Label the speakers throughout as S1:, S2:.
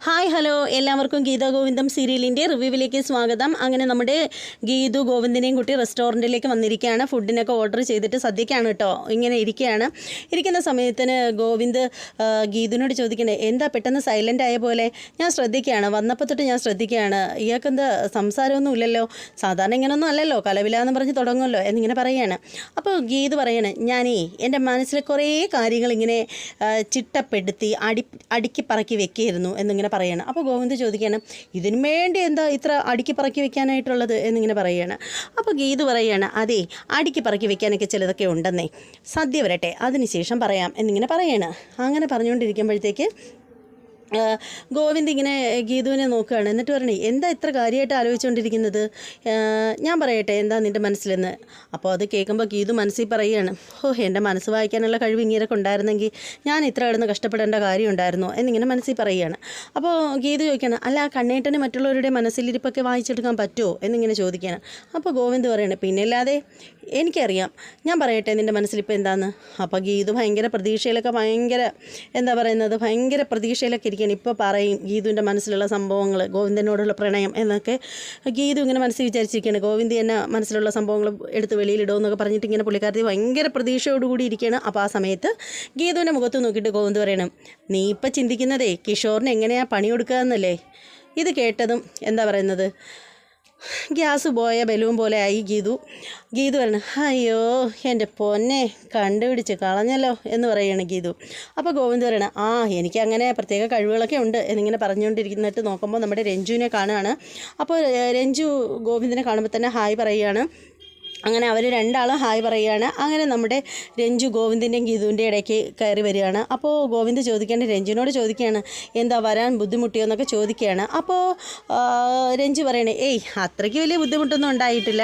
S1: Hi hello എല്ലാവർക്കും ഗീത ഗോവിന്ദം സീരിയലിൻ്റെ റിവ്യൂവിലേക്ക് സ്വാഗതം. അങ്ങനെ നമ്മുടെ ഗീതു ഗോവിന്ദിനെയും കുട്ടി റെസ്റ്റോറൻറ്റിലേക്ക് വന്നിരിക്കുകയാണ്. ഫുഡിനൊക്കെ ഓർഡർ ചെയ്തിട്ട് സദ്യക്കാണ് കേട്ടോ. ഇങ്ങനെ ഇരിക്കുന്ന സമയത്തിന് ഗോവിന്ദ് ഗീതുവിനോട് ചോദിക്കണേ, എന്താ പെട്ടെന്ന് സൈലൻ്റ് ആയ പോലെ? ഞാൻ ശ്രദ്ധിക്കുകയാണ്, വന്നപ്പോൾ തൊട്ട് ഞാൻ ശ്രദ്ധിക്കുകയാണ്, ഇയാൾക്കെന്താ സംസാരമൊന്നും ഇല്ലല്ലോ, സാധാരണ ഇങ്ങനെയൊന്നും അല്ലല്ലോ, കലവിലാന്ന് പറഞ്ഞ് തുടങ്ങുമല്ലോ എന്നിങ്ങനെ പറയുകയാണ്. അപ്പോൾ ഗീതു പറയാണ്, ഞാനേ എൻ്റെ മനസ്സിൽ കുറേ കാര്യങ്ങൾ ഇങ്ങനെ ചിട്ടപ്പെടുത്തി അടുക്കി പറക്കി വെക്കുകയായിരുന്നു എന്നിങ്ങനെ പറയുകയാണ്. അപ്പോൾ ഗോവിന്ദ് ചോദിക്കുകയാണ്, ഇതിനു വേണ്ടി എന്താ ഇത്ര അടുക്കി പറക്കി വെക്കാനായിട്ടുള്ളത് എന്നിങ്ങനെ പറയുകയാണ്. അപ്പോൾ ഗീതു പറയുകയാണ്, അതെ, അടുക്കി പറക്കി വെക്കാനൊക്കെ ചിലതൊക്കെ ഉണ്ടെന്നേ, സദ്യ വരട്ടെ അതിനുശേഷം പറയാം എന്നിങ്ങനെ പറയുകയാണ്. അങ്ങനെ പറഞ്ഞുകൊണ്ടിരിക്കുമ്പോഴത്തേക്ക് ഗോവിന്ദ് ഇങ്ങനെ ഗീതുവിനെ നോക്കുകയാണ്. എന്നിട്ട് പറഞ്ഞേ, എന്താ ഇത്ര കാര്യമായിട്ട് ആലോചിച്ചുകൊണ്ടിരിക്കുന്നത്? ഞാൻ പറയട്ടെ എന്താ നിൻ്റെ മനസ്സിലെന്ന്. അപ്പോൾ അത് കേൾക്കുമ്പോൾ ഗീതു മനസ്സിൽ പറയുകയാണ്, എൻ്റെ മനസ്സ് വായിക്കാനുള്ള കഴിവ് ഇങ്ങനെയൊക്കെ ഉണ്ടായിരുന്നെങ്കിൽ ഞാൻ ഇത്ര കിടന്ന് കഷ്ടപ്പെടേണ്ട കാര്യം ഉണ്ടായിരുന്നോ എന്നിങ്ങനെ മനസ്സിൽ പറയുകയാണ്. അപ്പോൾ ഗീതു ചോദിക്കുകയാണ്, അല്ല കണ്ണേട്ടന് മറ്റുള്ളവരുടെ മനസ്സിലിരിപ്പൊക്കെ വായിച്ചെടുക്കാൻ പറ്റുമോ എന്നിങ്ങനെ ചോദിക്കുകയാണ്. അപ്പോൾ ഗോവിന്ദ് പറയാണ്, പിന്നല്ലാതെ എനിക്കറിയാം, ഞാൻ പറയട്ടെ നിൻ്റെ മനസ്സിലിപ്പോൾ എന്താന്ന്. അപ്പോൾ ഗീതു ഭയങ്കര പ്രതീക്ഷയിലൊക്കെ ഭയങ്കര പ്രതീക്ഷയിലൊക്കെ ഇരിക്കുകയാണ്. ഇപ്പോൾ പറയും ഗീതുവിൻ്റെ മനസ്സിലുള്ള സംഭവങ്ങൾ, ഗോവിന്ദനോടുള്ള പ്രണയം എന്നൊക്കെ ഗീതു ഇങ്ങനെ മനസ്സിൽ വിചാരിച്ചിരിക്കുകയാണ്. ഗോവിന്ദ് തന്നെ മനസ്സിലുള്ള സംഭവങ്ങൾ എടുത്ത് വെളിയിലിടുമെന്നൊക്കെ പറഞ്ഞിട്ട് ഇങ്ങനെ പുള്ളിക്കാരത്തി ഭയങ്കര പ്രതീക്ഷയോടുകൂടി ഇരിക്കുകയാണ്. അപ്പോൾ ആ സമയത്ത് ഗീതുവിൻ്റെ മുഖത്ത് നോക്കിയിട്ട് ഗോവിന്ദ് പറയണം, നീ ഇപ്പം ചിന്തിക്കുന്നതേ കിഷോറിന് എങ്ങനെയാണ് പണി കൊടുക്കുക എന്നല്ലേ. ഇത് കേട്ടതും എന്താ പറയുന്നത്, ഗ്യാസ് പോയ ബലൂൺ പോലെ ആയി ഗീതു പറയണം, അയ്യോ എൻ്റെ പൊന്നെ കണ്ടുപിടിച്ച് കളഞ്ഞല്ലോ എന്ന് പറയുകയാണ് ഗീതു. അപ്പോൾ ഗോവിന്ദ് പറയണം, എനിക്ക് അങ്ങനെ പ്രത്യേക കഴിവുകളൊക്കെ ഉണ്ട് എന്നിങ്ങനെ പറഞ്ഞുകൊണ്ടിരിക്കുന്നിട്ട് നോക്കുമ്പോൾ നമ്മുടെ രഞ്ജുവിനെ കാണുകയാണ്. അപ്പോൾ രഞ്ജു ഗോവിന്ദിനെ കാണുമ്പോൾ തന്നെ ഹായ് പറയുകയാണ്. അങ്ങനെ അവർ രണ്ടാളും ഹായ് പറയുകയാണ്. അങ്ങനെ നമ്മുടെ രഞ്ജു ഗോവിന്ദിൻ്റെയും ഗീതുവിൻ്റെ ഇടയ്ക്ക് കയറി വരികയാണ്. അപ്പോൾ ഗോവിന്ദ് രഞ്ജുവിനോട് ചോദിക്കുകയാണ്, എന്താ വരാൻ ബുദ്ധിമുട്ടിയോ എന്നൊക്കെ ചോദിക്കുകയാണ്. അപ്പോൾ രഞ്ജു പറയണേ, അത്രയ്ക്ക് വലിയ ബുദ്ധിമുട്ടൊന്നും ഉണ്ടായിട്ടില്ല,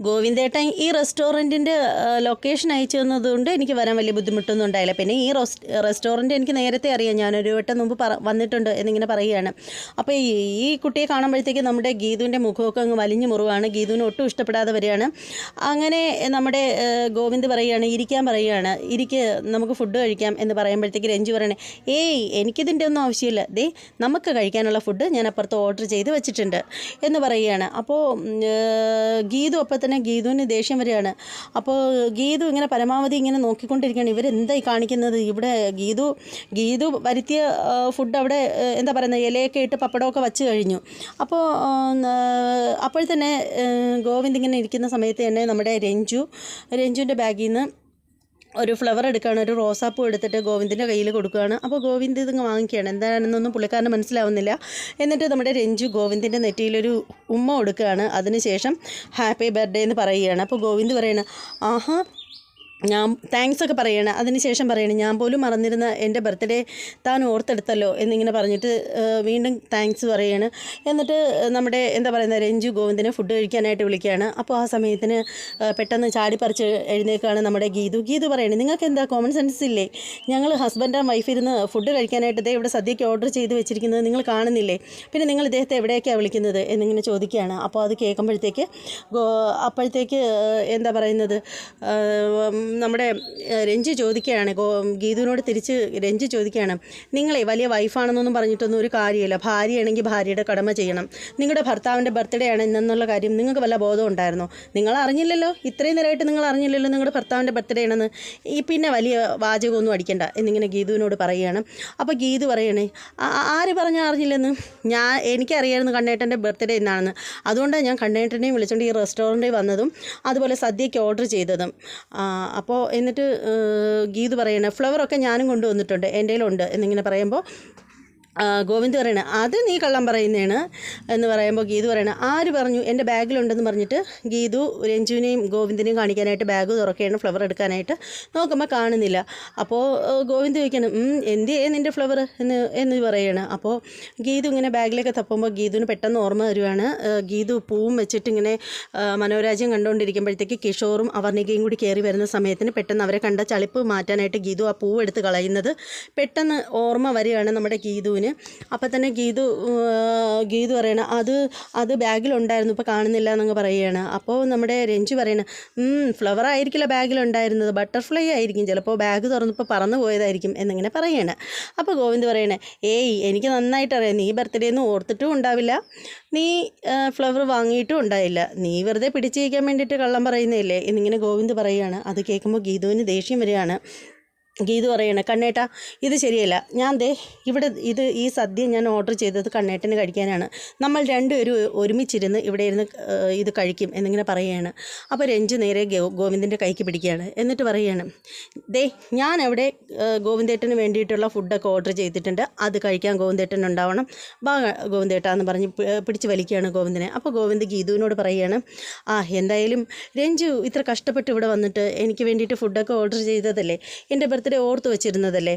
S1: ഗോവിന്ദേട്ടൻ ഈ റെസ്റ്റോറൻറ്റിൻ്റെ ലൊക്കേഷൻ അയച്ചു തന്നതുകൊണ്ട് എനിക്ക് വരാൻ വലിയ ബുദ്ധിമുട്ടൊന്നും ഉണ്ടായില്ല. പിന്നെ ഈ റെസ്റ്റോറൻറ്റ് എനിക്ക് നേരത്തെ അറിയാം, ഞാനൊരു വട്ടം മുമ്പ് വന്നിട്ടുണ്ട് എന്നിങ്ങനെ പറയുകയാണ്. അപ്പോൾ ഈ കുട്ടിയെ കാണുമ്പോഴത്തേക്ക് നമ്മുടെ ഗീതുവിൻ്റെ മുഖമൊക്കെ അങ്ങ് വലിഞ്ഞു മുറിവാണ്. ഗീതുവിന് ഒട്ടും ഇഷ്ടപ്പെടാതെ വരികയാണ്. അങ്ങനെ നമ്മുടെ ഗോവിന്ദ് പറയുകയാണ്, നമുക്ക് ഫുഡ് കഴിക്കാം എന്ന് പറയുമ്പോഴത്തേക്ക് രഞ്ജു പറയണേ, എനിക്കിതിൻ്റെ ഒന്നും ആവശ്യമില്ല, നമുക്ക് കഴിക്കാനുള്ള ഫുഡ് ഞാൻ അപ്പുറത്ത് ഓർഡർ ചെയ്ത് വെച്ചിട്ടുണ്ട് എന്ന് പറയുകയാണ്. അപ്പോൾ ഗീതു അപ്പം തന്നെ ഗീതുവിന് ദേഷ്യം വരികയാണ്. അപ്പോൾ ഗീതു ഇങ്ങനെ പരമാവധി ഇങ്ങനെ നോക്കിക്കൊണ്ടിരിക്കുകയാണ്, ഇവരെന്തായി കാണിക്കുന്നത് ഇവിടെ. ഗീതു വരുത്തിയ ഫുഡ് അവിടെ എന്താ പറയുന്നത്, ഇലയൊക്കെ ഇട്ട് പപ്പടമൊക്കെ വച്ച് കഴിഞ്ഞു. അപ്പോൾ തന്നെ ഗോവിന്ദ് ഇങ്ങനെ ഇരിക്കുന്ന സമയത്ത് തന്നെ നമ്മുടെ രഞ്ജുവിൻ്റെ ബാഗിൽ നിന്ന് ഒരു ഫ്ലവർ എടുക്കുകയാണ്, ഒരു റോസാപ്പൂ എടുത്തിട്ട് ഗോവിന്ദിൻ്റെ കയ്യിൽ കൊടുക്കുകയാണ്. അപ്പോൾ ഗോവിന്ദ് ഇതിങ്ങ് വാങ്ങിക്കുകയാണ്, എന്താണെന്നൊന്നും പുള്ളിക്കാരന് മനസ്സിലാവുന്നില്ല. എന്നിട്ട് നമ്മുടെ രഞ്ജു ഗോവിന്ദിൻ്റെ നെറ്റിയിലൊരു ഉമ്മ കൊടുക്കുകയാണ്. അതിനുശേഷം ഹാപ്പി ബർത്ത്ഡേ എന്ന് പറയുകയാണ്. അപ്പോൾ ഗോവിന്ദ് പറയണം, ഞാൻ താങ്ക്സ് ഒക്കെ പറയണം. അതിനുശേഷം പറയണം, ഞാൻ പോലും മറന്നിരുന്ന എൻ്റെ ബർത്ത്ഡേ താൻ ഓർത്തെടുത്തല്ലോ എന്നിങ്ങനെ പറഞ്ഞിട്ട് വീണ്ടും താങ്ക്സ് പറയാണ്. എന്നിട്ട് നമ്മുടെ എന്താ പറയുന്നത് രഞ്ജു ഗോവിന്ദിനെ ഫുഡ് കഴിക്കാനായിട്ട് വിളിക്കുകയാണ്. അപ്പോൾ ആ സമയത്തിന് പെട്ടെന്ന് ചാടിപ്പറിച്ച് എഴുന്നേൽക്കുകയാണ് നമ്മുടെ ഗീതു പറയണേ, നിങ്ങൾക്ക് എന്താ കോമൺ സെൻസ് ഇല്ലേ? ഞങ്ങൾ ഹസ്ബൻഡ് ആൻഡ് വൈഫ് ഇരുന്ന് ഫുഡ് കഴിക്കാനായിട്ട് ഇവിടെ സദ്യയ്ക്ക് ഓർഡർ ചെയ്ത് വെച്ചിരിക്കുന്നത് നിങ്ങൾ കാണുന്നില്ലേ? പിന്നെ നിങ്ങൾ ഇദ്ദേഹത്തെ എവിടേക്കാണ് വിളിക്കുന്നത് എന്നിങ്ങനെ ചോദിക്കുകയാണ്. അപ്പോൾ അത് കേൾക്കുമ്പോഴത്തേക്ക് അപ്പോഴത്തേക്ക് എന്താ പറയുന്നത്, നമ്മുടെ രഞ്ജു ചോദിക്കുകയാണ്, ഗീതുവിനോട് തിരിച്ച് രഞ്ജു ചോദിക്കുകയാണ്, നിങ്ങളെ വലിയ വൈഫാണെന്നൊന്നും പറഞ്ഞിട്ടൊന്നും ഒരു കാര്യമില്ല, ഭാര്യയാണെങ്കിൽ ഭാര്യയുടെ കടമ ചെയ്യണം. നിങ്ങളുടെ ഭർത്താവിൻ്റെ ബർത്ത്ഡേ ആണ് ഇന്നെന്നുള്ള കാര്യം നിങ്ങൾക്ക് വല്ല ബോധം ഉണ്ടായിരുന്നോ? നിങ്ങൾ അറിഞ്ഞില്ലല്ലോ, ഇത്രയും നേരമായിട്ട് നിങ്ങൾ അറിഞ്ഞില്ലല്ലോ നിങ്ങളുടെ ഭർത്താവിൻ്റെ ബർത്ത്ഡേ ആണെന്ന്. പിന്നെ വലിയ വാചകമൊന്നും അടിക്കണ്ട എന്നിങ്ങനെ ഗീതുവിനോട് പറയുകയാണ്. അപ്പോൾ ഗീതു പറയണേ, ആര് പറഞ്ഞാൽ അറിഞ്ഞില്ലെന്ന്? എനിക്കറിയായിരുന്നു കണ്ണേട്ടൻ്റെ ബർത്ത്ഡേ എന്നാണെന്ന്. അതുകൊണ്ടാണ് ഞാൻ കണ്ണേട്ടനെയും വിളിച്ചുകൊണ്ട് ഈ റെസ്റ്റോറൻറ്റിൽ വന്നതും അതുപോലെ സദ്യയ്ക്ക് ഓർഡർ ചെയ്തതും. അപ്പോൾ എന്നിട്ട് ഗീതു പറയണേ, ഫ്ലവറൊക്കെ ഞാനും കൊണ്ടുവന്നിട്ടുണ്ട്, എൻ്റെ കയ്യിലുണ്ട് എന്നിങ്ങനെ പറയുമ്പോൾ ഗോവിന്ദ് പറയണ, അത് നീ കള്ളം പറയുന്നതാണ് എന്ന് പറയുമ്പോൾ ഗീതു പറയണ, ആര് പറഞ്ഞു? എൻ്റെ ബാഗിലുണ്ടെന്ന് പറഞ്ഞിട്ട് ഗീതു രഞ്ജുവിനെയും ഗോവിന്ദിനെയും കാണിക്കാനായിട്ട് ബാഗ് തുറക്കുകയാണ് ഫ്ലവർ എടുക്കാനായിട്ട്. നോക്കുമ്പോൾ കാണുന്നില്ല. അപ്പോൾ ഗോവിന്ദ് ചോദിക്കണം, എന്തിയേ നിൻ്റെ ഫ്ലവർ എന്ന് പറയണം. അപ്പോൾ ഗീതു ഇങ്ങനെ ബാഗിലേക്ക് തപ്പുമ്പോൾ ഗീതുവിന് പെട്ടെന്ന് ഓർമ്മ വരുവാണ്. ഗീതു പൂവും വെച്ചിട്ട് ഇങ്ങനെ മനോരാജ്യം കണ്ടുകൊണ്ടിരിക്കുമ്പോഴത്തേക്ക് കിഷോറും അവർണികയും കൂടി കയറി വരുന്ന സമയത്തിന് പെട്ടെന്ന് അവരെ കണ്ട ചളിപ്പ് മാറ്റാനായിട്ട് ഗീതു ആ പൂവ് എടുത്ത് കളയുന്നത് പെട്ടെന്ന് ഓർമ്മ വരികയാണ് നമ്മുടെ ഗീതുവിന്. ഗീതുവിന്. അപ്പം തന്നെ ഗീതു പറയണം അത് ബാഗിലുണ്ടായിരുന്നു, ഇപ്പോൾ കാണുന്നില്ല എന്നങ്ങ് പറയുകയാണ്. അപ്പോൾ നമ്മുടെ രഞ്ജു പറയണം, ഫ്ലവർ ആയിരിക്കില്ല ബാഗിലുണ്ടായിരുന്നത്, ബട്ടർഫ്ലൈ ആയിരിക്കും, ചിലപ്പോൾ ബാഗ് തുറന്നപ്പോൾ പറന്നു പോയതായിരിക്കും എന്നിങ്ങനെ പറയണം. അപ്പോൾ ഗോവിന്ദ് പറയണേ, എനിക്ക് നന്നായിട്ടറിയാം, നീ ബർത്ത്ഡേന്ന് ഓർത്തിട്ടും ഉണ്ടാവില്ല, നീ ഫ്ലവർ വാങ്ങിയിട്ടും ഉണ്ടായില്ല, നീ വെറുതെ പിടിച്ചിരിക്കാൻ വേണ്ടിയിട്ട് കള്ളം പറയുന്നതല്ലേ എന്നിങ്ങനെ ഗോവിന്ദ് പറയുകയാണ്. അത് കേൾക്കുമ്പോൾ ഗീതുവിന് ദേഷ്യം വരികയാണ്. ഗീതു പറയണേ, കണ്ണേട്ടാ ഇത് ശരിയല്ല, ഈ സദ്യ ഞാൻ ഓർഡർ ചെയ്തത് കണ്ണേട്ടന് കഴിക്കാനാണ്, നമ്മൾ രണ്ടുപേരും ഒരുമിച്ചിരുന്ന് ഇവിടെ ഇരുന്ന് ഇത് കഴിക്കും എന്നിങ്ങനെ പറയുകയാണ്. അപ്പോൾ രഞ്ജു നേരെ ഗോവിന്ദിൻ്റെ കൈക്ക് പിടിക്കുകയാണ്. എന്നിട്ട് പറയുകയാണ്, ഞാൻ അവിടെ ഗോവിന്ദേട്ടന് വേണ്ടിയിട്ടുള്ള ഫുഡൊക്കെ ഓർഡർ ചെയ്തിട്ടുണ്ട്, അത് കഴിക്കാൻ ഗോവിന്ദേട്ടൻ ഉണ്ടാവണം, ഗോവിന്ദേട്ടാന്ന് പറഞ്ഞ് പിടിച്ച് വലിക്കുകയാണ് ഗോവിന്ദിനെ. അപ്പോൾ ഗോവിന്ദ് ഗീതുവിനോട് പറയുകയാണ്, എന്തായാലും രഞ്ജു ഇത്ര കഷ്ടപ്പെട്ട് ഇവിടെ വന്നിട്ട് എനിക്ക് വേണ്ടിയിട്ട് ഫുഡൊക്കെ ഓർഡർ ചെയ്തതല്ലേ, എൻ്റെ ബർത്ത്ഡേ ഓർത്ത് വെച്ചിരുന്നതല്ലേ,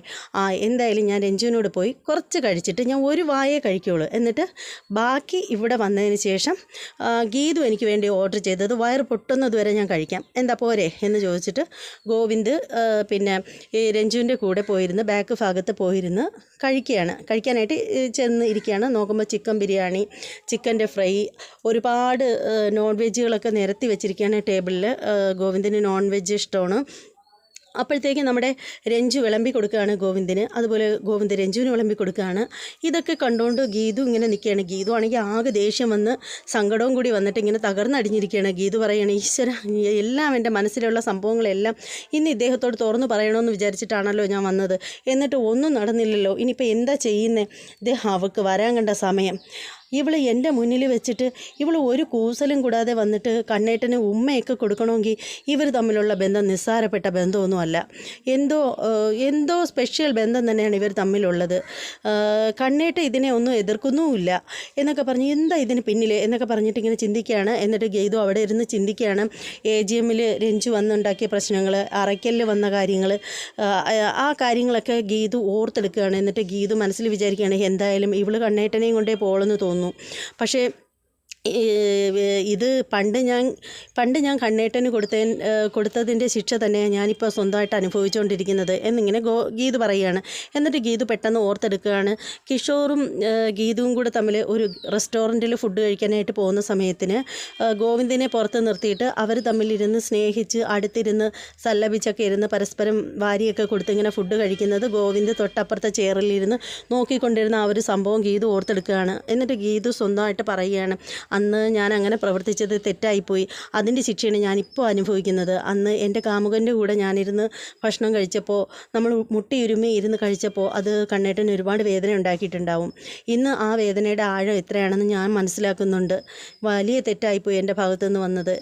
S1: എന്തായാലും ഞാൻ രഞ്ജുവിനോട് പോയി കുറച്ച് കഴിച്ചിട്ട് ഞാൻ ഒരു വായേ കഴിക്കുകയുള്ളൂ, എന്നിട്ട് ബാക്കി ഇവിടെ വന്നതിന് ശേഷം ഗീതു എനിക്ക് വേണ്ടി ഓർഡർ ചെയ്തത് വയറ് പൊട്ടുന്നത് വരെ ഞാൻ കഴിക്കാം, എന്താ പോരെ എന്ന് ചോദിച്ചിട്ട് ഗോവിന്ദ് പിന്നെ ഈ രഞ്ജുവിൻ്റെ കൂടെ പോയിരുന്ന് ബാക്ക് ഭാഗത്ത് പോയിരുന്ന് കഴിക്കാനായിട്ട് ചെന്ന് ഇരിക്കുകയാണ്. നോക്കുമ്പോൾ ചിക്കൻ ബിരിയാണി, ചിക്കൻ്റെ ഫ്രൈ, ഒരുപാട് നോൺ വെജുകളൊക്കെ നിരത്തി വെച്ചിരിക്കുകയാണ് ടേബിളിൽ. ഗോവിന്ദിന് നോൺ വെജ് ഇഷ്ടമാണ്. അപ്പോഴത്തേക്ക് നമ്മുടെ രഞ്ജു വിളമ്പി കൊടുക്കുകയാണ് ഗോവിന്ദിന്, അതുപോലെ ഗോവിന്ദ് രഞ്ജുവിന് വിളമ്പി കൊടുക്കുകയാണ്. ഇതൊക്കെ കണ്ടുകൊണ്ട് ഗീതു ഇങ്ങനെ നിൽക്കുകയാണ്. ഗീതു ആണെങ്കിൽ ആകെ ദേഷ്യം വന്ന് സങ്കടവും കൂടി വന്നിട്ട് ഇങ്ങനെ തകർന്നടിഞ്ഞിരിക്കുകയാണ്. ഗീതു പറയുകയാണ്, ഈശ്വര, എല്ലാം എൻ്റെ മനസ്സിലുള്ള സംഭവങ്ങളെല്ലാം ഇന്ന് ഇദ്ദേഹത്തോട് തുറന്നു പറയണമെന്ന് വിചാരിച്ചിട്ടാണല്ലോ ഞാൻ വന്നത്, എന്നിട്ട് ഒന്നും നടന്നില്ലല്ലോ, ഇനിയിപ്പോൾ എന്താ ചെയ്യുന്നത്, അവൾക്ക് വരാൻ കണ്ട സമയം, ഇവൾ എൻ്റെ മുന്നിൽ വെച്ചിട്ട് ഇവൾ ഒരു കൂസലും കൂടാതെ വന്നിട്ട് കണ്ണേട്ടന് ഉമ്മയൊക്കെ കൊടുക്കണമെങ്കിൽ ഇവർ തമ്മിലുള്ള ബന്ധം നിസ്സാരപ്പെട്ട ബന്ധമൊന്നുമല്ല, എന്തോ സ്പെഷ്യൽ ബന്ധം തന്നെയാണ് ഇവർ തമ്മിലുള്ളത്. കണ്ണേട്ട ഇതിനെ ഒന്നും എതിർക്കുന്നുമില്ല എന്നൊക്കെ പറഞ്ഞ് എന്താ ഇതിന് പിന്നിൽ എന്നൊക്കെ പറഞ്ഞിട്ട് ഇങ്ങനെ ചിന്തിക്കുകയാണ്. എന്നിട്ട് ഗീതു അവിടെ ഇരുന്ന് ചിന്തിക്കുകയാണ്. AGMൽ രഞ്ജു വന്നുണ്ടാക്കിയ പ്രശ്നങ്ങൾ, അറയ്ക്കലിൽ വന്ന കാര്യങ്ങൾ, ആ കാര്യങ്ങളൊക്കെ ഗീതു ഓർത്തെടുക്കുകയാണ്. എന്നിട്ട് ഗീതു മനസ്സിൽ വിചാരിക്കുകയാണ്, എന്തായാലും ഇവൾ കണ്ണേട്ടനെയും കൊണ്ടേ പോളെന്ന് തോന്നുന്നു, പക്ഷേ ഇത് പണ്ട് ഞാൻ കണ്ണേട്ടന് കൊടുത്തതിൻ്റെ ശിക്ഷ തന്നെയാണ് ഞാനിപ്പോൾ സ്വന്തമായിട്ട് അനുഭവിച്ചുകൊണ്ടിരിക്കുന്നത് എന്നിങ്ങനെ ഗീതു പറയുകയാണ്. എന്നിട്ട് ഗീതു പെട്ടെന്ന് ഓർത്തെടുക്കുകയാണ്, കിഷോറും ഗീതുവും കൂടെ തമ്മിൽ ഒരു റെസ്റ്റോറൻറ്റിൽ ഫുഡ് കഴിക്കാനായിട്ട് പോകുന്ന സമയത്തിന് ഗോവിന്ദിനെ പുറത്ത് നിർത്തിയിട്ട് അവർ തമ്മിലിരുന്ന് സ്നേഹിച്ച് അടുത്തിരുന്ന് സല്ലപിച്ചൊക്കെ ഇരുന്ന് പരസ്പരം വാരിയൊക്കെ കൊടുത്ത് ഇങ്ങനെ ഫുഡ് കഴിക്കുന്നത് ഗോവിന്ദ് തൊട്ടപ്പുറത്തെ ചെയറിലിരുന്ന് നോക്കിക്കൊണ്ടിരുന്ന ആ ഒരു സംഭവം ഗീതു ഓർത്തെടുക്കുകയാണ്. എന്നിട്ട് ഗീതു സ്വന്തമായിട്ട് പറയുകയാണ്, അന്ന് ഞാൻ അങ്ങനെ പ്രവർത്തിച്ചത് തെറ്റായിപ്പോയി, അതിൻ്റെ ശിക്ഷയാണ് ഞാനിപ്പോൾ അനുഭവിക്കുന്നത്. അന്ന് എൻ്റെ കാമുകൻ്റെ കൂടെ ഞാനിരുന്ന് ഭക്ഷണം കഴിച്ചപ്പോൾ, നമ്മൾ മുട്ടിയുരുമി ഇരുന്ന് കഴിച്ചപ്പോൾ അത് കണ്ണേട്ടന് ഒരുപാട് വേദന ഉണ്ടാക്കിയിട്ടുണ്ടാവും. ഇന്ന് ആ വേദനയുടെ ആഴം എത്രയാണെന്ന് ഞാൻ മനസ്സിലാക്കുന്നുണ്ട്. വലിയ തെറ്റായിപ്പോയി എൻ്റെ ഭാഗത്തുനിന്ന് വന്നത്,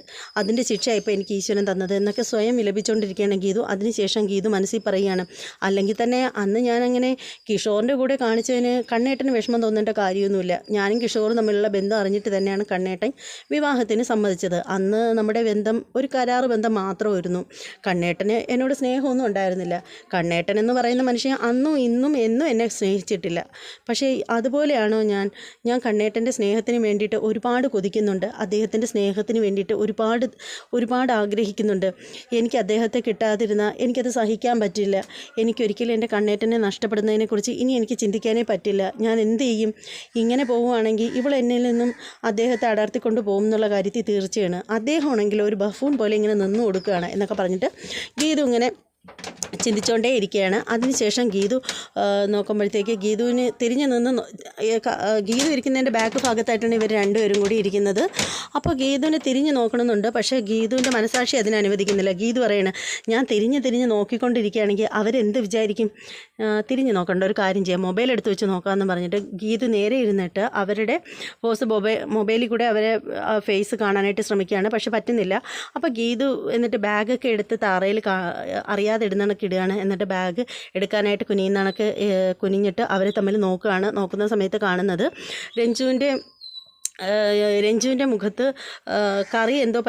S1: അതിൻ്റെ ശിക്ഷയായിപ്പോൾ എനിക്ക് ഈശ്വരൻ തന്നത് എന്നൊക്കെ സ്വയം വിലപിച്ചുകൊണ്ടിരിക്കുകയാണ് ഗീതു. അതിനുശേഷം ഗീതു മനസ്സിൽ പറയുകയാണ്, അല്ലെങ്കിൽ തന്നെ അന്ന് ഞാനങ്ങനെ കിഷോറിൻ്റെ കൂടെ കാണിച്ചതിന് കണ്ണേട്ടന് വിഷമം തോന്നേണ്ട കാര്യമൊന്നുമില്ല. ഞാനും കിഷോറും തമ്മിലുള്ള ബന്ധം അറിഞ്ഞിട്ട് തന്നെയാണ് കണ്ണേട്ടൻ വിവാഹത്തിന് സമ്മതിച്ചത്. അന്ന് നമ്മുടെ ബന്ധം ഒരു കരാറ് ബന്ധം മാത്രമായിരുന്നു. കണ്ണേട്ടന് എന്നോട് സ്നേഹമൊന്നും ഉണ്ടായിരുന്നില്ല. കണ്ണേട്ടൻ എന്ന് പറയുന്ന മനുഷ്യൻ അന്നും ഇന്നും എന്നും എന്നെ സ്നേഹിച്ചിട്ടില്ല. പക്ഷേ അതുപോലെയാണോ ഞാൻ കണ്ണേട്ടൻ്റെ സ്നേഹത്തിന് വേണ്ടിയിട്ട് ഒരുപാട് കൊതിക്കുന്നുണ്ട്, അദ്ദേഹത്തിൻ്റെ സ്നേഹത്തിന് വേണ്ടിയിട്ട് ഒരുപാട് ആഗ്രഹിക്കുന്നുണ്ട്. എനിക്ക് അദ്ദേഹത്തെ കിട്ടാതിരുന്നാൽ എനിക്കത് സഹിക്കാൻ പറ്റില്ല. എനിക്കൊരിക്കലും എൻ്റെ കണ്ണേട്ടനെ നഷ്ടപ്പെടുന്നതിനെക്കുറിച്ച് ഇനി എനിക്ക് ചിന്തിക്കാനേ പറ്റില്ല. ഞാൻ എന്ത് ചെയ്യും? ഇങ്ങനെ പോവുകയാണെങ്കിൽ ഇവൾ എന്നിൽ നിന്നും അദ്ദേഹത്തെ അടർത്തിക്കൊണ്ട് പോകും എന്നുള്ള കാര്യത്തിൽ തീർച്ചയാണ്. അദ്ദേഹമാണെങ്കിൽ ഒരു ബഫൂൺ പോലെ ഇങ്ങനെ നിന്ന് കൊടുക്കുകയാണ് എന്നൊക്കെ പറഞ്ഞിട്ട് ഗീതു ഇങ്ങനെ ചിന്തിച്ചുകൊണ്ടേ ഇരിക്കുകയാണ്. അതിനുശേഷം ഗീതു നോക്കുമ്പോഴത്തേക്ക് ഗീതുവിന് തിരിഞ്ഞു നിന്ന് ഗീതു ഇരിക്കുന്നതിൻ്റെ ബാക്ക് ഭാഗത്തായിട്ടാണ് ഇവർ രണ്ടുപേരും കൂടി ഇരിക്കുന്നത്. അപ്പോൾ ഗീതുവിനെ തിരിഞ്ഞ് നോക്കണമെന്നുണ്ട്, പക്ഷേ ഗീതുവിൻ്റെ മനസാക്ഷി അതിനെ അനുവദിക്കുന്നില്ല. ഗീതു പറയണ, ഞാൻ തിരിഞ്ഞ് നോക്കിക്കൊണ്ടിരിക്കുകയാണെങ്കിൽ അവരെന്ത് വിചാരിക്കും? തിരിഞ്ഞ് നോക്കണ്ട, ഒരു കാര്യം ചെയ്യാം, മൊബൈൽ എടുത്ത് വെച്ച് നോക്കാമെന്ന് പറഞ്ഞിട്ട് ഗീതു നേരെ ഇരുന്നിട്ട് അവരുടെ മൊബൈലിൽ കൂടെ അവരെ ഫേസ് കാണാനായിട്ട് ശ്രമിക്കുകയാണ്. പക്ഷെ പറ്റുന്നില്ല. അപ്പോൾ ഗീതു എന്നിട്ട് ബാഗൊക്കെ എടുത്ത് താറയിൽ അറിയാതെ ഇടുകയാണ്. എന്നിട്ട് ബാഗ് എടുക്കാനായിട്ട് കുനിഞ്ഞിട്ട് അവർ തമ്മിൽ നോക്കുന്ന സമയത്ത് കാണുന്നത് രഞ്ജുവിൻ്റെ മുഖത്ത് കറി എന്തോ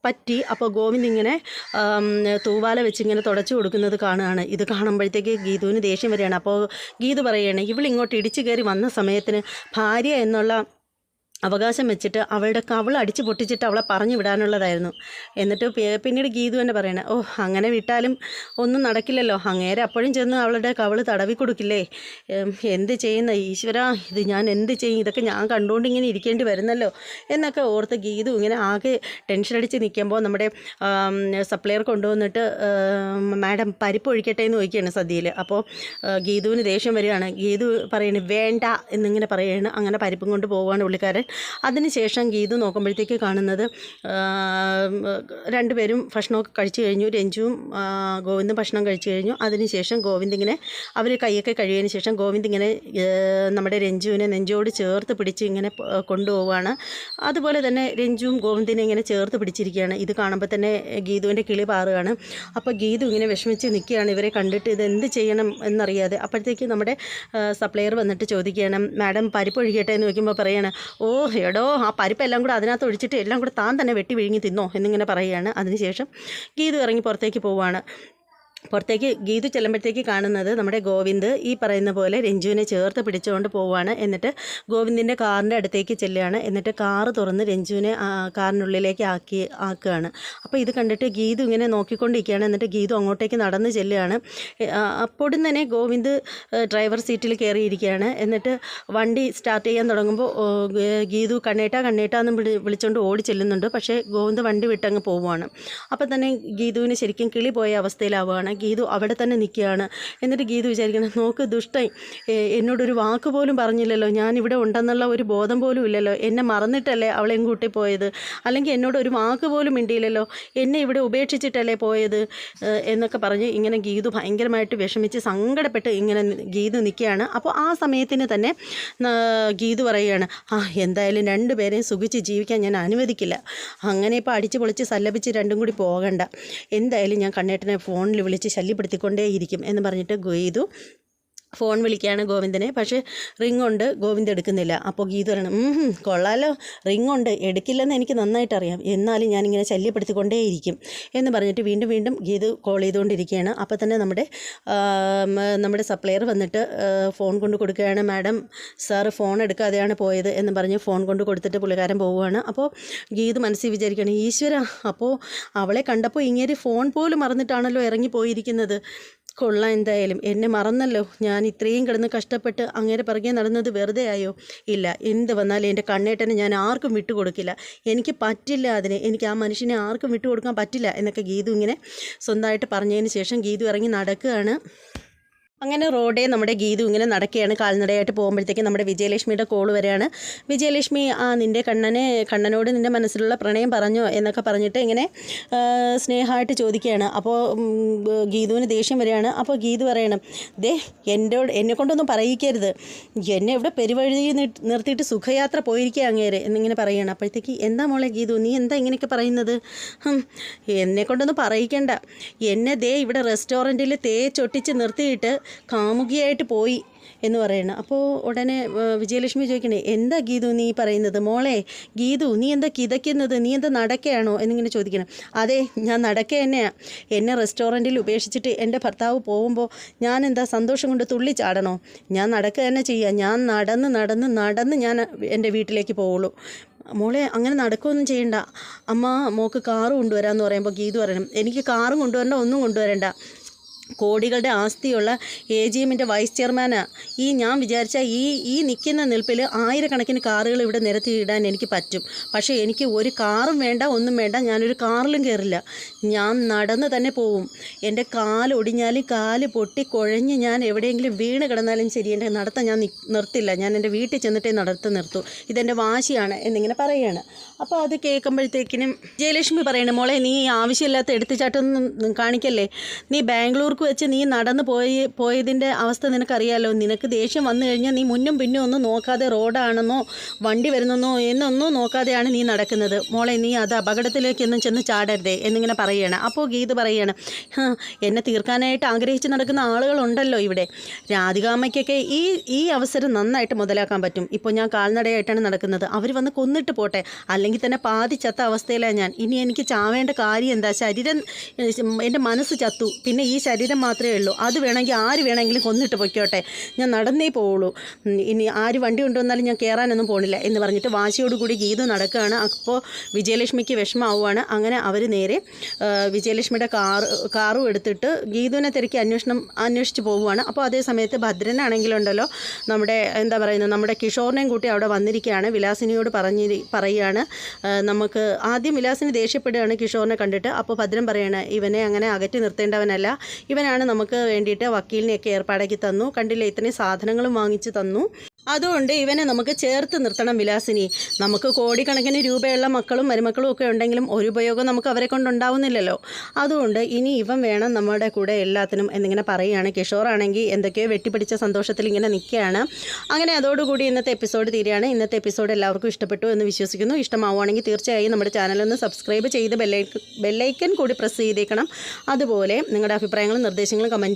S1: പറ്റി. അപ്പോൾ ഗോവിന്ദ് ഇങ്ങനെ തൂവാല വെച്ചിങ്ങനെ തുടച്ചു കൊടുക്കുന്നത് കാണുകയാണ്. ഇത് കാണുമ്പോഴത്തേക്ക് ഗീതുവിന് ദേഷ്യം വരികയാണ്. അപ്പോൾ ഗീതു പറയുകയാണ്, ഇവളിങ്ങോട്ട് ഇടിച്ചു കയറി വന്ന സമയത്തിന് ഭാര്യ എന്നുള്ള അവകാശം വെച്ചിട്ട് അവളുടെ കവിൾ അടിച്ച് പൊട്ടിച്ചിട്ട് അവളെ പറഞ്ഞു വിടാനുള്ളതായിരുന്നു. എന്നിട്ട് പിന്നീട് ഗീതു തന്നെ പറയണേ, ഓ അങ്ങനെ വിട്ടാലും ഒന്നും നടക്കില്ലല്ലോ, അങ്ങേരെ അപ്പോഴും ചെന്ന് അവളുടെ കവിൾ തടവി കൊടുക്കില്ലേ, എന്ത് ചെയ്യുന്ന ഈശ്വര, ഇത് ഞാൻ എന്ത് ചെയ്യും, ഇതൊക്കെ ഞാൻ കണ്ടുകൊണ്ട് ഇങ്ങനെ ഇരിക്കേണ്ടി വരുന്നല്ലോ എന്നൊക്കെ ഓർത്ത് ഗീതു ഇങ്ങനെ ആകെ ടെൻഷൻ അടിച്ച് നിൽക്കുമ്പോൾ നമ്മുടെ സപ്ലയർ കൊണ്ടുവന്നിട്ട് മാഡം പരിപ്പ് ഒഴിക്കട്ടെ എന്ന് ചോദിക്കുകയാണ് സദ്യയിൽ. അപ്പോൾ ഗീതുവിന് ദേഷ്യം വരികയാണ്. ഗീതു പറയണേ വേണ്ട എന്നിങ്ങനെ പറയുകയാണ്. അങ്ങനെ പരിപ്പും കൊണ്ട് പോവുകയാണ് പുള്ളിക്കാരൻ. അതിനുശേഷം ഗീതു നോക്കുമ്പോഴത്തേക്ക് കാണുന്നത് രണ്ടുപേരും ഭക്ഷണമൊക്കെ കഴിച്ചു കഴിഞ്ഞു. രഞ്ജുവും ഗോവിന്ദും ഭക്ഷണം കഴിച്ചു കഴിഞ്ഞു. അതിനുശേഷം ഗോവിന്ദ് ഇങ്ങനെ അവർ കൈയൊക്കെ കഴിയുന്നതിന് ശേഷം ഗോവിന്ദ് ഇങ്ങനെ നമ്മുടെ രഞ്ജുവിനെ നെഞ്ചോട് ചേർത്ത് പിടിച്ച് ഇങ്ങനെ കൊണ്ടുപോവുകയാണ്. അതുപോലെ തന്നെ രഞ്ജുവും ഗോവിന്ദിനെ ഇങ്ങനെ ചേർത്ത് പിടിച്ചിരിക്കുകയാണ്. ഇത് കാണുമ്പോൾ തന്നെ ഗീതുവിൻ്റെ കിളി പാറുകയാണ്. അപ്പോൾ ഗീതു ഇങ്ങനെ വിഷമിച്ച് നിൽക്കുകയാണ് ഇവരെ കണ്ടിട്ട്, ഇത് എന്ത് ചെയ്യണം എന്നറിയാതെ. അപ്പോഴത്തേക്ക് നമ്മുടെ സപ്ലയർ വന്നിട്ട് ചോദിക്കുകയാണ്, മാഡം പരിപ്പ് ഒഴിക്കട്ടെ എന്ന് ചോദിക്കുമ്പോൾ പറയാണ്, ഓ എടോ ആ പരിപ്പെല്ലാം കൂടെ അതിനകത്ത് ഒഴിച്ചിട്ട് എല്ലാം കൂടെ താൻ തന്നെ വെട്ടി വിഴുങ്ങി തിന്നോ എന്നിങ്ങനെ പറയുകയാണ്. അതിനുശേഷം ഗീതു ഇറങ്ങി പുറത്തേക്ക് പോവുകയാണ്. പുറത്തേക്ക് ഗീതു ചെല്ലുമ്പോഴത്തേക്ക് കാണുന്നത് നമ്മുടെ ഗോവിന്ദ് ഈ പറയുന്ന പോലെ രഞ്ജുവിനെ ചേർത്ത് പിടിച്ചുകൊണ്ട് പോവുകയാണ്. എന്നിട്ട് ഗോവിന്ദിൻ്റെ കാറിൻ്റെ അടുത്തേക്ക് ചെല്ലുകയാണ്. എന്നിട്ട് കാറ് തുറന്ന് രഞ്ജുവിനെ കാറിനുള്ളിലേക്ക് ആക്കുകയാണ്. അപ്പോൾ ഇത് കണ്ടിട്ട് ഗീതു ഇങ്ങനെ നോക്കിക്കൊണ്ടിരിക്കുകയാണ്. എന്നിട്ട് ഗീതു അങ്ങോട്ടേക്ക് നടന്ന് ചെല്ലുകയാണ്. അപ്പോഴും തന്നെ ഗോവിന്ദ് ഡ്രൈവർ സീറ്റിൽ കയറിയിരിക്കുകയാണ്. എന്നിട്ട് വണ്ടി സ്റ്റാർട്ട് ചെയ്യാൻ തുടങ്ങുമ്പോൾ ഗീതു കണ്ണേട്ടാ എന്ന് വിളിച്ചുകൊണ്ട് ഓടി ചെല്ലുന്നുണ്ട്. പക്ഷേ ഗോവിന്ദ് വണ്ടി വിട്ടങ്ങ് പോവുകയാണ്. അപ്പോൾ തന്നെ ഗീതുവിന് ശരിക്കും കിളി പോയ അവസ്ഥയിലാവുകയാണ്. ഗീതു അവിടെ തന്നെ നിൽക്കുകയാണ്. എന്നിട്ട് ഗീതു വിചാരിക്കണം, നോക്ക് ദുഷ്ടൻ, എന്നോടൊരു വാക്ക് പോലും പറഞ്ഞില്ലല്ലോ, ഞാനിവിടെ ഉണ്ടെന്നുള്ള ഒരു ബോധം പോലും ഇല്ലല്ലോ, എന്നെ മറന്നിട്ടല്ലേ അവളെയും കൂട്ടി പോയത്, അല്ലെങ്കിൽ എന്നോട് ഒരു വാക്ക് പോലും മിണ്ടിയില്ലല്ലോ, എന്നെ ഇവിടെ ഉപേക്ഷിച്ചിട്ടല്ലേ പോയത് എന്നൊക്കെ പറഞ്ഞ് ഇങ്ങനെ ഗീതു ഭയങ്കരമായിട്ട് വിഷമിച്ച് സങ്കടപ്പെട്ട് ഇങ്ങനെ ഗീതു നിൽക്കുകയാണ്. അപ്പോൾ ആ സമയത്തിന് തന്നെ ഗീതു പറയുകയാണ്, എന്തായാലും രണ്ടുപേരെയും സുഖിച്ച് ജീവിക്കാൻ ഞാൻ അനുവദിക്കില്ല, അങ്ങനെ ഇപ്പോൾ അടിച്ച് പൊളിച്ച് സല്ലപിച്ച് രണ്ടും കൂടി പോകണ്ട, എന്തായാലും ഞാൻ കണ്ണേട്ടനെ ഫോണിൽ വിളിച്ച് ശല്യപ്പെടുത്തിക്കൊണ്ടേയിരിക്കും എന്ന് പറഞ്ഞിട്ട് ഗീതു ഫോൺ വിളിക്കുകയാണ് ഗോവിന്ദനെ. പക്ഷേ റിംഗ് ഉണ്ട്, ഗോവിന്ദ് എടുക്കുന്നില്ല. അപ്പോൾ ഗീതു പറയണം, കൊള്ളാലോ, റിംഗ് ഉണ്ട്, എടുക്കില്ലെന്ന് എനിക്ക് നന്നായിട്ട് അറിയാം, എന്നാലും ഞാനിങ്ങനെ ശല്യപ്പെടുത്തിക്കൊണ്ടേയിരിക്കും എന്ന് പറഞ്ഞിട്ട് വീണ്ടും ഗീതു കോൾ ചെയ്തുകൊണ്ടിരിക്കുകയാണ്. അപ്പോൾ തന്നെ നമ്മുടെ സപ്ലയർ വന്നിട്ട് ഫോൺ കൊണ്ട് കൊടുക്കുകയാണ്. മാഡം സാറ് ഫോൺ എടുക്കാതെയാണ് പോയത് എന്ന് പറഞ്ഞ് ഫോൺ കൊണ്ട് കൊടുത്തിട്ട് പുള്ളിക്കാരൻ പോവുകയാണ്. അപ്പോൾ ഗീതു മനസ്സിൽ വിചാരിക്കുകയാണ്, ഈശ്വര, അപ്പോൾ അവളെ കണ്ടപ്പോൾ ഇങ്ങനെ ഫോൺ പോലും മറന്നിട്ടാണല്ലോ ഇറങ്ങിപ്പോയിരിക്കുന്നത്, കൊള്ളാം, എന്തായാലും എന്നെ മറന്നല്ലോ, ഞാൻ ഇത്രയും കിടന്ന് കഷ്ടപ്പെട്ട് അങ്ങേരെ പിറകെ നടന്നത് വെറുതെ ആയോ? ഇല്ല, എന്ത് വന്നാലും എൻ്റെ കണ്ണേട്ടനെ ഞാൻ ആർക്കും വിട്ടുകൊടുക്കില്ല, എനിക്ക് പറ്റില്ല, എനിക്ക് ആ മനുഷ്യനെ ആർക്കും വിട്ടുകൊടുക്കാൻ പറ്റില്ല എന്നൊക്കെ ഗീതു ഇങ്ങനെ സ്വന്തമായിട്ട് പറഞ്ഞതിന് ശേഷം ഗീതു ഇറങ്ങി നടക്കുകയാണ്. അങ്ങനെ റോഡേ നമ്മുടെ ഗീതു ഇങ്ങനെ നടക്കുകയാണ്. കാൽനടയായിട്ട് പോകുമ്പോഴത്തേക്ക് നമ്മുടെ വിജയലക്ഷ്മിയുടെ കോൾ വരികയാണ്. വിജയലക്ഷ്മി, നിൻ്റെ കണ്ണനോട് നിൻ്റെ മനസ്സിലുള്ള പ്രണയം പറഞ്ഞോ എന്നൊക്കെ പറഞ്ഞിട്ട് ഇങ്ങനെ സ്നേഹമായിട്ട് ചോദിക്കുകയാണ്. അപ്പോൾ ഗീതുവിന് ദേഷ്യം വരികയാണ്. അപ്പോൾ ഗീതു പറയണം, എന്നെ കൊണ്ടൊന്നും പറയിക്കരുത്, എന്നെ ഇവിടെ പെരുവഴി നിർത്തിയിട്ട് സുഖയാത്ര പോയിരിക്കുക അങ്ങേരെ എന്നിങ്ങനെ പറയുകയാണ്. അപ്പോഴത്തേക്ക് എന്താ മോളെ ഗീതു, നീ എന്താ ഇങ്ങനെയൊക്കെ പറയുന്നത്? എന്നെ കൊണ്ടൊന്നും പറയിക്കണ്ട, എന്നെ ഇവിടെ റെസ്റ്റോറൻറ്റിൽ തേച്ചൊട്ടിച്ച് നിർത്തിയിട്ട് കാമുകിയായിട്ട് പോയി എന്ന് പറയണം. അപ്പോൾ ഉടനെ വിജയലക്ഷ്മി ചോദിക്കണേ, എന്താ ഗീതു നീ പറയുന്നത്? മോളെ ഗീതു, നീ എന്താ കിതയ്ക്കുന്നത്, നീ എന്താ നടക്കുകയാണോ എന്നിങ്ങനെ ചോദിക്കണം. അതെ, ഞാൻ നടക്കുക തന്നെയാണ്, എന്നെ റെസ്റ്റോറൻറ്റിൽ ഉപേക്ഷിച്ചിട്ട് എൻ്റെ ഭർത്താവ് പോകുമ്പോൾ ഞാൻ എന്താ സന്തോഷം കൊണ്ട് തുള്ളിച്ചാടണോ? ഞാൻ നടക്കുക തന്നെ ചെയ്യുക, ഞാൻ നടന്ന് ഞാൻ എൻ്റെ വീട്ടിലേക്ക് പോവുള്ളൂ. മോളെ അങ്ങനെ നടക്കുകയൊന്നും ചെയ്യണ്ട, അമ്മ മോൾക്ക് കാറ് കൊണ്ടുവരാമെന്ന് പറയുമ്പോൾ ഗീതു പറയണം, എനിക്ക് കാറും കൊണ്ടുവരണ്ട, ഒന്നും കൊണ്ടുവരണ്ട, കോടികളുടെ ആസ്തിയുള്ള AGM വൈസ് ചെയർമാനാണ് ഞാൻ വിചാരിച്ചാൽ ഈ നിൽക്കുന്ന നിൽപ്പിൽ ആയിരക്കണക്കിന് കാറുകൾ ഇവിടെ നിരത്തിയിടാൻ എനിക്ക് പറ്റും. പക്ഷേ എനിക്ക് ഒരു കാറും വേണ്ട, ഒന്നും വേണ്ട, ഞാനൊരു കാറിലും കയറില്ല, ഞാൻ നടന്ന് തന്നെ പോവും. എൻ്റെ കാലൊടിഞ്ഞാലും കാല് പൊട്ടി കുഴഞ്ഞ് ഞാൻ എവിടെയെങ്കിലും വീണ് കിടന്നാലും ശരി, എൻ്റെ നടത്തം ഞാൻ നിർത്തില്ല, ഞാൻ എൻ്റെ വീട്ടിൽ ചെന്നിട്ടേ നിർത്തൂ, ഇതെൻ്റെ വാശിയാണ് എന്നിങ്ങനെ പറയുകയാണ്. അപ്പോൾ അത് കേൾക്കുമ്പോഴത്തേക്കിനും ജയലക്ഷ്മി പറയണം, മോളെ നീ ആവശ്യമില്ലാത്ത എടുത്തുചാട്ടൊന്നും കാണിക്കല്ലേ, നീ ബാംഗ്ലൂർക്ക് വെച്ച് നീ നടന്ന് പോയതിൻ്റെ അവസ്ഥ നിനക്കറിയാലോ, നിനക്ക് ദേഷ്യം വന്നു കഴിഞ്ഞാൽ നീ മുന്നും പിന്നും ഒന്നും നോക്കാതെ റോഡാണെന്നോ വണ്ടി വരുന്നെന്നോ എന്നൊന്നും നോക്കാതെയാണ് നീ നടക്കുന്നത്, മോളെ നീ അത് അപകടത്തിലേക്കൊന്നും ചെന്ന് ചാടരുതേ എന്നിങ്ങനെ പറയുകയാണ്. അപ്പോൾ ഗീത് പറയുകയാണ്, എന്നെ തീർക്കാനായിട്ട് ആഗ്രഹിച്ച് നടക്കുന്ന ആളുകളുണ്ടല്ലോ ഇവിടെ, രാധികാമ്മയ്ക്കൊക്കെ ഈ അവസരം നന്നായിട്ട് മുതലാക്കാൻ പറ്റും. ഇപ്പോൾ ഞാൻ കാൽനടയായിട്ടാണ് നടക്കുന്നത്, അവർ വന്ന് കൊന്നിട്ട് പോട്ടെ, അല്ലെങ്കിൽ തന്നെ പാതി ചത്ത അവസ്ഥയിലാണ് ഞാൻ, ഇനി എനിക്ക് ചാവേണ്ട കാര്യം എന്താ? ശരീരം, എൻ്റെ മനസ്സ് ചത്തു, പിന്നെ ഈ ശരീരം ശരീരം മാത്രമേ ഉള്ളൂ, അത് വേണമെങ്കിൽ ആര് വേണമെങ്കിലും കൊന്നിട്ട് പൊയ്ക്കോട്ടെ, ഞാൻ നടന്നേ പോവുള്ളൂ, ഇനി ആര് വണ്ടി കൊണ്ടുവന്നാലും ഞാൻ കയറാനൊന്നും പോണില്ല എന്ന് പറഞ്ഞിട്ട് വാശിയോടുകൂടി ഗീതു നടക്കുകയാണ്. അപ്പോൾ വിജയലക്ഷ്മിക്ക് വിഷമമാവുകയാണ്. അങ്ങനെ അവർ നേരെ വിജയലക്ഷ്മിയുടെ കാറും എടുത്തിട്ട് ഗീതുവിനെ തിരക്കി അന്വേഷിച്ച് പോവുകയാണ്. അപ്പോൾ അതേ സമയത്ത് ഭദ്രനാണെങ്കിലുണ്ടല്ലോ നമ്മുടെ എന്താ പറയുന്നത്, നമ്മുടെ കിഷോറിനെയും കൂട്ടി അവിടെ വന്നിരിക്കുകയാണ്. വിലാസിനിയോട് പറയുകയാണ്, നമുക്ക് ആദ്യം വിലാസിനി ദേഷ്യപ്പെടുകയാണ് കിഷോറിനെ കണ്ടിട്ട്. അപ്പോൾ ഭദ്രൻ പറയാണ്, ഇവനെ അങ്ങനെ അകറ്റി നിർത്തേണ്ടവനല്ല, ഇവനാണ് നമുക്ക് വേണ്ടിയിട്ട് വക്കീലിനെയൊക്കെ ഏർപ്പാടാക്കി തന്നു, കണ്ടില്ലേ ഇത്രയും സാധനങ്ങളും വാങ്ങിച്ചു തന്നു, അതുകൊണ്ട് ഇവനെ നമുക്ക് ചേർത്ത് നിർത്തണം വിലാസിനി. നമുക്ക് കോടിക്കണക്കിന് രൂപയുള്ള മക്കളും മരുമക്കളും ഒക്കെ ഉണ്ടെങ്കിലും ഒരു ഉപയോഗം നമുക്ക് അവരെ കൊണ്ടുണ്ടാവുന്നില്ലല്ലോ, അതുകൊണ്ട് ഇനി ഇവൻ വേണം നമ്മുടെ കൂടെ എല്ലാത്തിനും എന്നിങ്ങനെ പറയുകയാണ്. കിഷോറാണെങ്കിൽ എന്തൊക്കെയോ വെട്ടിപ്പിടിച്ച സന്തോഷത്തിൽ ഇങ്ങനെ നിൽക്കുകയാണ്. അങ്ങനെ അതോടുകൂടി ഇന്നത്തെ എപ്പിസോഡ് തീരുകയാണ്. ഇന്നത്തെ എപ്പിസോഡ് എല്ലാവർക്കും ഇഷ്ടപ്പെട്ടു എന്ന് വിശ്വസിക്കുന്നു. ഇഷ്ടമാവുകയാണെങ്കിൽ തീർച്ചയായും നമ്മുടെ ചാനലൊന്ന് സബ്സ്ക്രൈബ് ചെയ്ത് ബെല്ലൈക്കൻ കൂടി പ്രസ് ചെയ്തേക്കണം. അതുപോലെ നിങ്ങളുടെ അഭിപ്രായങ്ങളും നിർദ്ദേശങ്ങളും കമൻറ്റ്